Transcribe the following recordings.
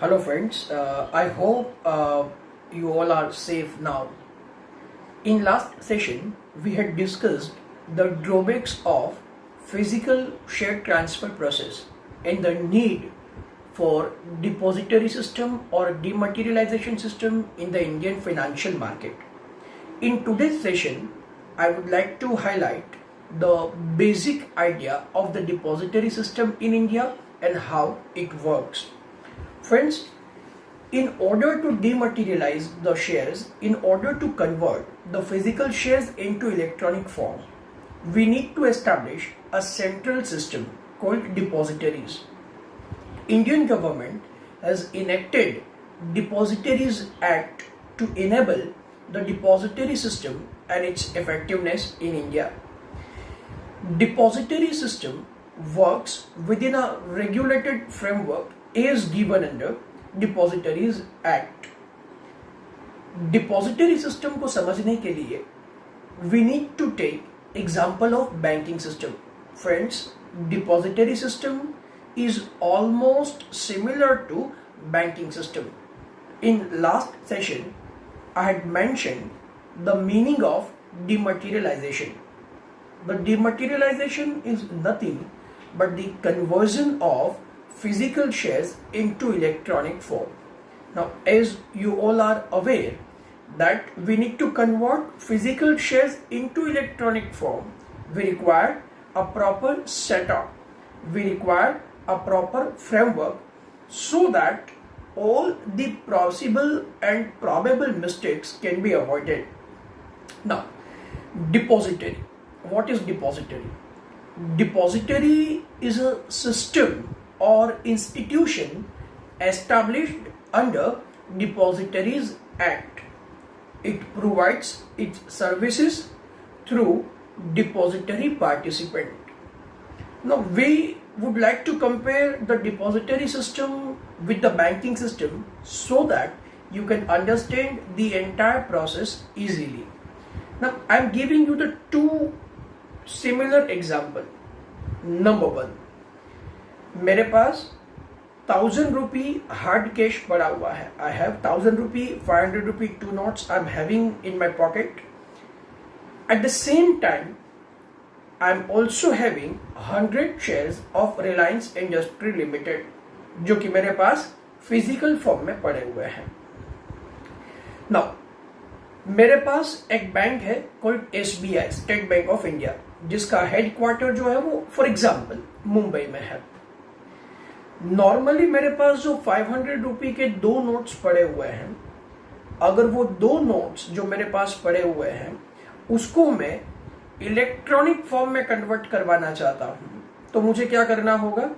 Hello friends, I hope you all are safe now. In last session, we had discussed the drawbacks of physical share transfer process and the need for depository system or dematerialization system in the Indian financial market. In today's session, I would like to highlight the basic idea of the depository system in India and how it works. Friends, in order to dematerialize the shares, in order to convert the physical shares into electronic form, we need to establish a central system called depositories. Indian government has enacted Depositories Act to enable the depository system and its effectiveness in India. Depository system works within a regulated framework is given under Depositories Act. Depository system को समझने के लिए we need to take example of banking system. Friends, depository system is almost similar to banking system. In last session, I had mentioned the meaning of dematerialization. The dematerialization is nothing but the conversion of physical shares into electronic form. Now, as you all are aware that we need to convert physical shares into electronic form, we require a proper setup, we require a proper framework so that all the possible and probable mistakes can be avoided. Now, depository. What is depository? Depository is a system or institution established under Depositories Act. It provides its services through depository participant. Now we would like to compare the depository system with the banking system so that you can understand the entire process easily. Now I am giving you the two similar example. Number one, मेरे पास 1000 rupee hard cash पड़ा हुआ है. I have 1000 rupee, 500 rupee 2 notes I'm having in my pocket. At the same time, I'm also having 100 shares of Reliance Industry Limited जो कि मेरे पास physical form में पड़े हुए हैं. Now, मेरे पास एक बैंक है called SBI, state bank of India, जिसका हेडक्वार्टर जो है वो फॉर एग्जाम्पल मुंबई में है. नॉर्मली मेरे पास जो 500 रुपए के दो नोट्स पड़े हुए हैं, अगर वो दो नोट्स जो मेरे पास पड़े हुए हैं उसको मैं इलेक्ट्रॉनिक फॉर्म में कन्वर्ट करवाना चाहता हूं, तो मुझे क्या करना होगा?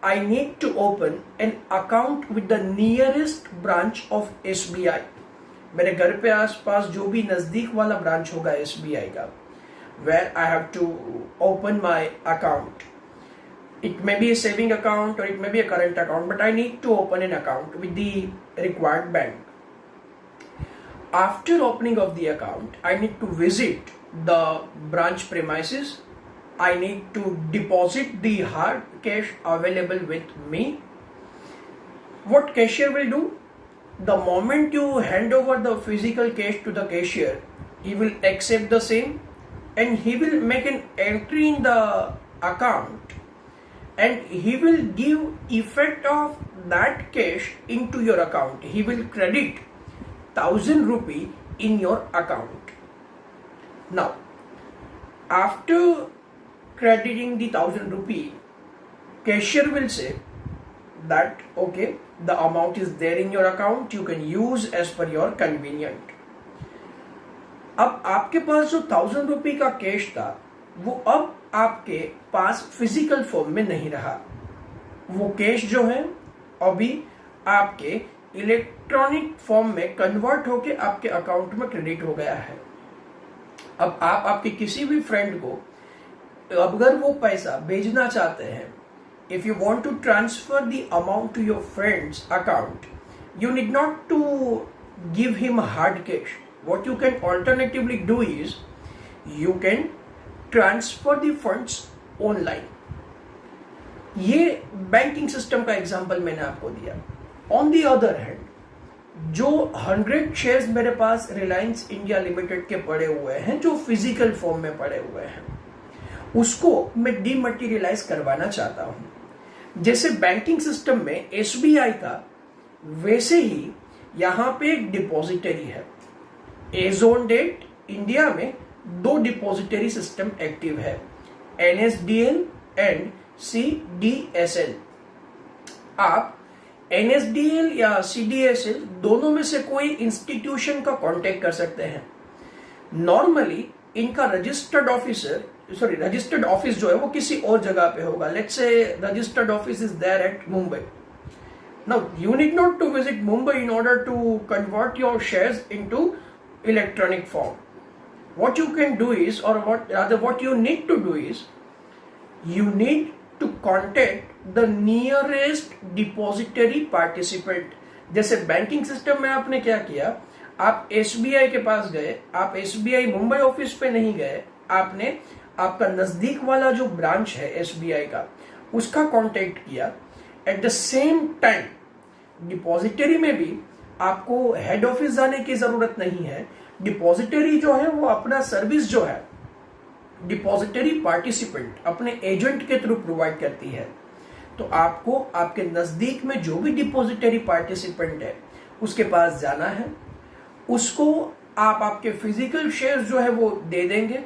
I need to open an account with the nearest branch of SBI. मेरे घर पे आसपास जो भी नजदीक वाला ब्रांच होगा SBI का, where I have to open my account. It may be a saving account or it may be a current account, but I need to open an account with the required bank. After opening of the account, I need to visit the branch premises. I need to deposit the hard cash available with me. What cashier will do? The moment you hand over the physical cash to the cashier, he will accept the same and he will make an entry in the account and he will give effect of that cash into your account. He will credit 1000 rupee in your account. Now, after crediting the 1000 rupee, cashier will say that okay, the amount is there in your account, you can use as per your convenient. अब आपके पास जो 1000 रुपए का cash था वो अब आपके पास physical form में नहीं रहा. वो कैश जो है अभी आपके इलेक्ट्रॉनिक फॉर्म में कन्वर्ट होके आपके अकाउंट में क्रेडिट हो गया है. अब आप आपके किसी भी फ्रेंड को अगर वो पैसा भेजना चाहते हैं, if you want to transfer the amount to your friend's account, you need not to give him hard cash. What you can alternatively do is you can transfer the funds online. ये banking system का example मैंने आपको दिया. On the other hand, जो 100 shares मेरे पास Reliance India limited के पड़े हुए हैं, जो फिजिकल फॉर्म में पड़े हुए हैं, उसको मैं डीमटेरियलाइज करवाना चाहता हूं। जैसे बैंकिंग सिस्टम में एसबीआई था, वैसे ही यहां पे एक डिपॉजिटरी है। एज ऑन डेट इंडिया में 2 डिपॉजिटरी सिस्टम एक्टिव है, एनएसडीएल एंड सीडीएसएल। आप एनएसडीएल या सीडीएसएल दोनों में से कोई इंस्टीट्यूशन का कांटेक्ट कर सकते हैं। नॉर्मली इनका रजिस्टर्ड ऑफिस जो है वो किसी और जगह पे होगा। Let's say registered office is there at Mumbai. Now you need not to visit Mumbai in order to convert your shares into electronic form. What you can do is, or what you need to do is, you need to contact the nearest depository participant. जैसे banking system में आपने क्या किया, आप SBI के पास गए, आप SBI Mumbai office पे नहीं गए, आपने आपका नजदीक वाला जो ब्रांच है एसबीआई का, उसका कांटेक्ट किया। At the same time depository में भी आपको हेड ऑफिस जाने की जरूरत नहीं है। डिपॉजिटरी जो है वो अपना सर्विस जो है डिपॉजिटरी पार्टिसिपेंट अपने एजेंट के थ्रू प्रोवाइड करती है। तो आपको आपके नजदीक में जो भी डिपॉजिटरी पार्टिसिपेंट है उसके पास जाना है, उसको आप आपके फिजिकल शेयर्स जो है वो दे देंगे।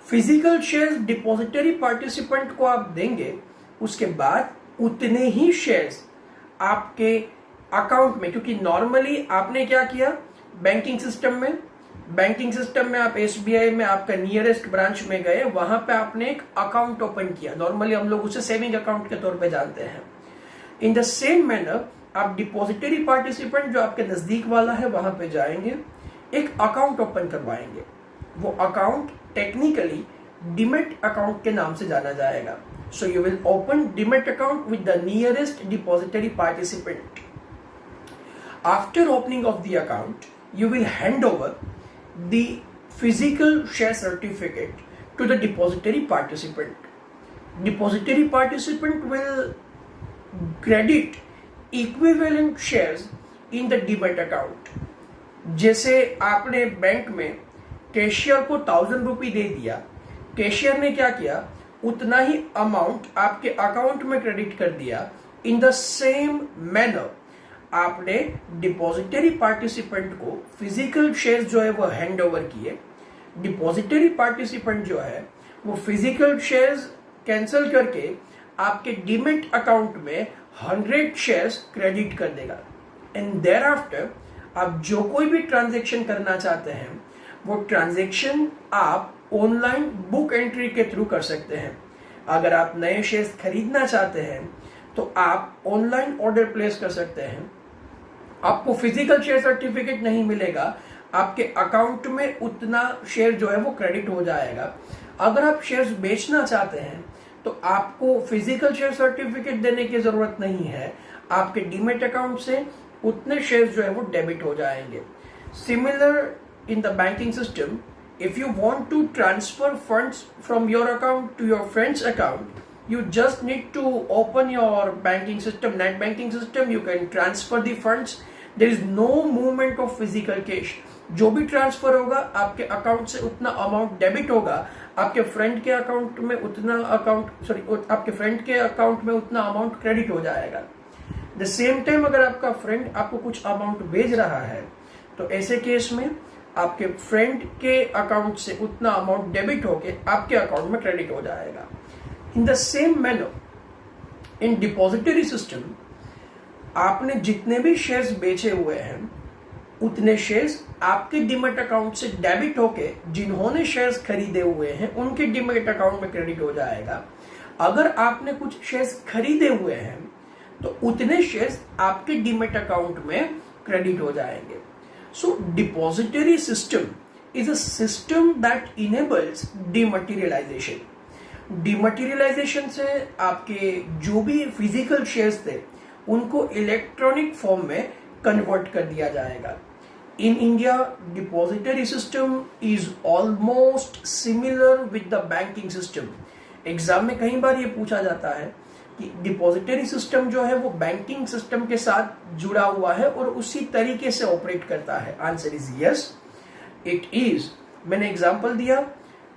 फिजिकल शेयर्स डिपॉजिटरी पार्टिसिपेंट को आप देंगे, उसके बाद उतने ही शेयर्स आपके अकाउंट में, क्योंकि नॉर्मली आपने क्या किया बैंकिंग सिस्टम में आप एसबीआई में आपका नियरेस्ट ब्रांच में गए, वहां पे आपने एक अकाउंट ओपन किया। नॉर्मली हम लोग उसे सेविंग अकाउंट के तौर पे जानते हैं। इन द सेम मैनर आप डिपॉजिटरी पार्टिसिपेंट जो आपके नजदीक वाला है वहां पे जाएंगे, एक अकाउंट ओपन करवाएंगे। वो अकाउंट टेक्निकली डीमैट अकाउंट के नाम से जाना जाएगा। So you will open demat account with the nearest depository participant. After opening of the account, you will hand over the physical share certificate to the depository participant. Depository participant will credit equivalent shares in the demat account. जैसे आपने bank में cashier को 1000 रुपये दे दिया, cashier ने क्या किया, उतना ही अमाउंट आपके अकाउंट में क्रेडिट कर दिया। इन द सेम मैनर आपने डिपॉजिटरी पार्टिसिपेंट को फिजिकल शेयर्स जो है वो हैंड ओवर किए। डिपॉजिटरी पार्टिसिपेंट जो है वो फिजिकल शेयर्स कैंसिल करके आपके डीमैट अकाउंट में 100 शेयर्स क्रेडिट कर देगा। एंड देयर आफ्टर आप जो कोई भी ट्रांजैक्शन करना चाहते हैं वो ट्रांजैक्शन आप ऑनलाइन बुक एंट्री के थ्रू कर सकते हैं। अगर आप नए शेयर्स खरीदना चाहते हैं तो आप ऑनलाइन ऑर्डर प्लेस कर सकते हैं। आपको फिजिकल शेयर सर्टिफिकेट नहीं मिलेगा, आपके अकाउंट में उतना शेयर जो है वो क्रेडिट हो जाएगा। अगर आप शेयर्स बेचना चाहते हैं तो आपको फिजिकल शेयर सर्टिफिकेट देने की जरूरत नहीं है, आपके डीमैट अकाउंट से उतने शेयर्स जो है वो डेबिट हो जाएंगे। Similar in the banking system, if you want to transfer funds from your account to your friend's account, you just need to open your banking system, net banking system. You can transfer the funds. There is no movement of physical cash. जो भी transfer होगा आपके account से उतना amount debit होगा, आपके friend के account में उतना आपके फ्रेंड के अकाउंट में उतना अमाउंट क्रेडिट हो जाएगा। द सेम टाइम अगर आपका फ्रेंड आपको कुछ अमाउंट भेज रहा है तो ऐसे केस में आपके फ्रेंड के अकाउंट से उतना अमाउंट डेबिट होके आपके अकाउंट में क्रेडिट हो जाएगा। In the same manner in depository system, आपने जितने भी शेयर्स बेचे हुए हैं उतने शेयर्स आपके डीमैट अकाउंट से डेबिट होके जिन्होंने शेयर्स खरीदे हुए हैं उनके डीमैट अकाउंट में क्रेडिट हो जाएगा। अगर आपने कुछ शेयर्स खरीदे हुए हैं तो उतने शेयर्स आपके डीमैट अकाउंट में क्रेडिट हो जाएंगे। So depository system is a system that enables dematerialization. Dematerialization से आपके जो भी फिजिकल शेयर्स थे उनको इलेक्ट्रॉनिक फॉर्म में कन्वर्ट कर दिया जाएगा। In India, depository system is almost similar with the banking system. Exam में कई बार ये पूछा जाता है कि डिपॉजिटरी सिस्टम जो है वो बैंकिंग सिस्टम के साथ जुड़ा हुआ है और उसी तरीके से ऑपरेट करता है? Answer is yes, it is. मैंने एग्जांपल दिया,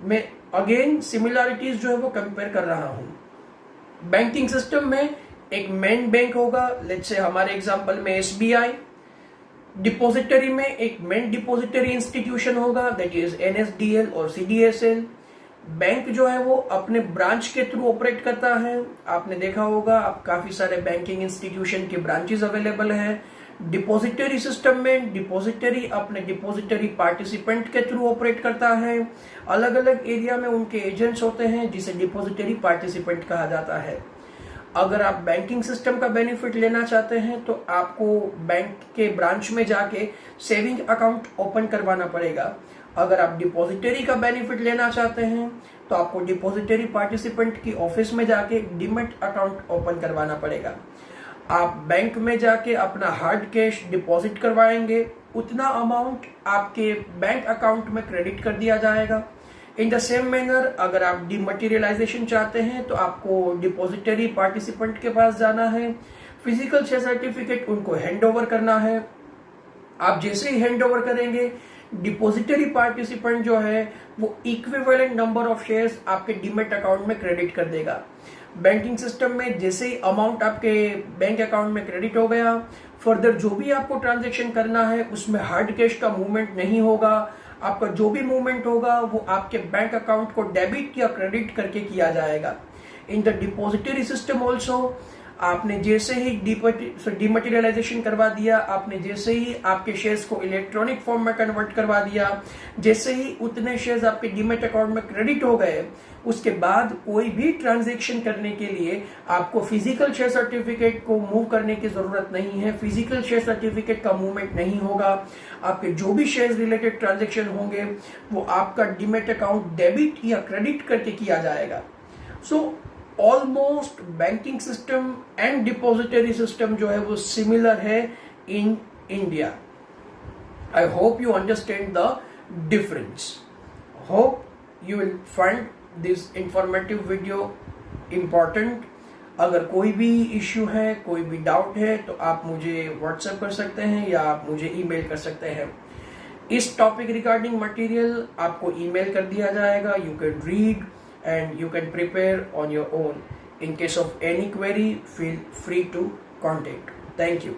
मैं अगेन सिमिलरिटीज जो है वो कंपेयर कर रहा हूं। बैंकिंग सिस्टम में एक मेन बैंक होगा, लेट्स से हमारे एग्जांपल में एसबीआई। डिपॉजिटरी में एक मेन डिपॉजिटरी इंस्टीट्यूशन होगा, दैट इज एनएसडीएल और सीडीएसएल। बैंक जो है वो अपने ब्रांच के थ्रू ऑपरेट करता है। आपने देखा होगा, आप काफी सारे बैंकिंग इंस्टीट्यूशन के ब्रांचेस अवेलेबल हैं। डिपॉजिटरी सिस्टम में डिपॉजिटरी अपने डिपॉजिटरी पार्टिसिपेंट के थ्रू ऑपरेट करता है। अलग अलग एरिया में उनके एजेंट्स होते हैं जिसे डिपॉजिटरी पार्टिसिपेंट कहा जाता है। अगर आप बैंकिंग सिस्टम का बेनिफिट लेना चाहते हैं तो आपको बैंक के ब्रांच में जाके सेविंग अकाउंट ओपन करवाना पड़ेगा। अगर आप डिपॉजिटरी का बेनिफिट लेना चाहते हैं तो आपको डिपॉजिटरी पार्टिसिपेंट की ऑफिस में जाके डीमैट अकाउंट ओपन करवाना पड़ेगा। आप बैंक में जाके अपना हार्ड कैश डिपॉजिट करवाएंगे, उतना अमाउंट आपके बैंक अकाउंट में क्रेडिट कर दिया जाएगा। इन द सेम मैनर अगर आप डिमटेरियलाइजेशन चाहते हैं तो आपको डिपॉजिटरी पार्टिसिपेंट के पास जाना है, फिजिकल शेयर सर्टिफिकेट उनको हैंड ओवर करना है। आप जैसे ही हैंड ओवर करेंगे, डिपॉजिटरी पार्टिसिपेंट जो है वो इक्विवेलेंट नंबर ऑफ शेयर्स आपके डीमैट अकाउंट में क्रेडिट कर देगा। बैंकिंग सिस्टम में जैसे ही अमाउंट आपके बैंक अकाउंट में क्रेडिट हो गया, फर्दर जो भी आपको ट्रांजैक्शन करना है उसमें हार्ड कैश का मूवमेंट नहीं होगा। आपका जो भी मूवमेंट होगा वो आपके बैंक अकाउंट को डेबिट या क्रेडिट करके किया जाएगा। In the depository system also आपने जैसे ही डिमटेरियलाइजेशन करवा दिया, आपने जैसे ही आपके शेयर्स को इलेक्ट्रॉनिक फॉर्म में कन्वर्ट करवा दिया, जैसे ही उतने शेयर्स आपके डीमैट अकाउंट में क्रेडिट हो गए, उसके बाद कोई भी ट्रांजैक्शन करने के लिए आपको फिजिकल शेयर सर्टिफिकेट को मूव करने की जरूरत नहीं है। फिजिकल शेयर सर्टिफिकेट का मूवमेंट नहीं होगा। आपके जो भी शेयर रिलेटेड ट्रांजैक्शन होंगे वो आपका डीमैट अकाउंट डेबिट या क्रेडिट करके किया जाएगा। So almost banking system and depository system जो है वो सिमिलर है in India. I hope you understand the difference. Hope you will find this informative video important. अगर कोई भी इश्यू है, कोई भी डाउट है तो आप मुझे व्हाट्सएप कर सकते हैं या आप मुझे ईमेल कर सकते हैं। इस टॉपिक रिगार्डिंग मटेरियल आपको ईमेल कर दिया जाएगा। You can read and you can prepare on your own. In case of any query, feel free to contact. Thank you.